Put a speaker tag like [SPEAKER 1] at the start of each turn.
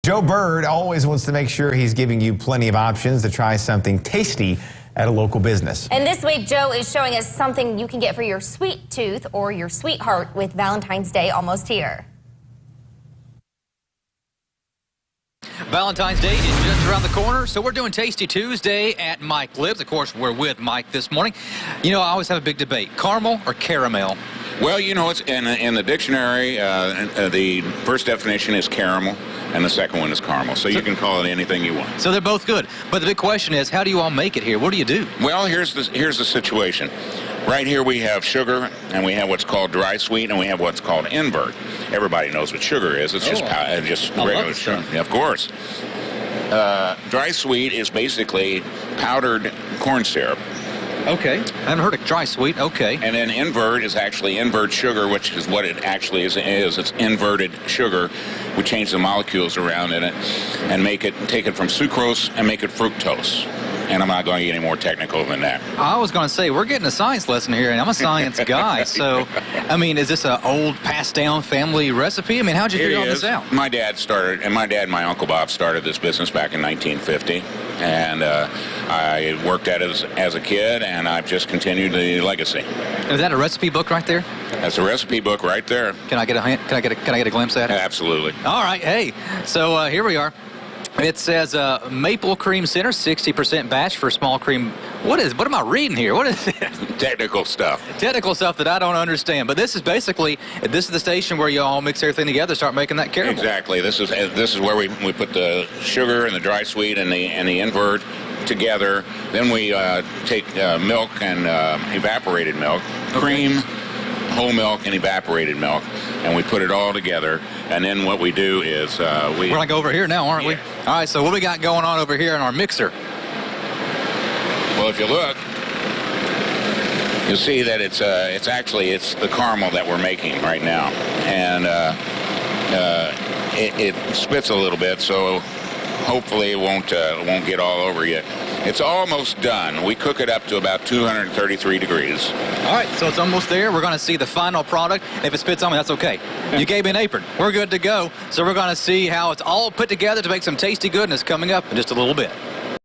[SPEAKER 1] Joe Bird always wants to make sure he's giving you plenty of options to try something tasty at a local business.
[SPEAKER 2] And this week, Joe is showing us something you can get for your sweet tooth or your sweetheart with Valentine's Day almost here.
[SPEAKER 3] Valentine's Day is just around the corner, so we're doing Tasty Tuesday at Mike Libs. Of course, we're with Mike this morning. You know, I always have a big debate, caramel or caramel?
[SPEAKER 4] Well, you know, it's in the dictionary, the first definition is caramel, and the second one is caramel. So you can call it anything you want.
[SPEAKER 3] So they're both good. But the big question is, how do you all make it here? What do you do?
[SPEAKER 4] Well, here's the situation. Right here we have sugar, and we have what's called dry sweet, and we have what's called invert. Everybody knows what sugar is. It's just regular sugar. Yeah, of course. Dry sweet is basically powdered corn syrup.
[SPEAKER 3] Okay. I haven't heard of dry sweet. Okay.
[SPEAKER 4] And then invert is actually invert sugar, which is what it actually is. It's inverted sugar. We change the molecules around in it and take it from sucrose and make it fructose. And I'm not going to get any more technical than that.
[SPEAKER 3] I was going to say, we're getting a science lesson here, and I'm a science guy. So, I mean, is this an old passed-down family recipe? I mean, how'd you figure all this out?
[SPEAKER 4] My dad and my Uncle Bob started this business back in 1950. And I worked at it as a kid, and I've just continued the legacy.
[SPEAKER 3] Is that a recipe book right there?
[SPEAKER 4] That's a recipe book right there.
[SPEAKER 3] Can I get a glimpse at it?
[SPEAKER 4] Absolutely.
[SPEAKER 3] All right. Hey, so here we are. It says maple cream center, 60% batch for small cream. What am I reading here? What is this?
[SPEAKER 4] Technical stuff.
[SPEAKER 3] Technical stuff that I don't understand. But this is basically, this is the station where you all mix everything together, start making that caramel.
[SPEAKER 4] Exactly. This is where we put the sugar and the dry sweet and the invert together. Then we take milk and evaporated milk, cream, whole milk, and evaporated milk, and we put it all together. And then what we do is we're
[SPEAKER 3] gonna go over here now, aren't we? All right. So what we got going on over here in our mixer?
[SPEAKER 4] Well, if you look, you'll see that it's the caramel that we're making right now, and it spits a little bit, so hopefully it won't get all over you. It's almost done. We cook it up to about 233 degrees.
[SPEAKER 3] All right, so it's almost there. We're going to see the final product. If it spits on me, that's okay. You gave me an apron. We're good to go. So we're going to see how it's all put together to make some tasty goodness coming up in just a little bit.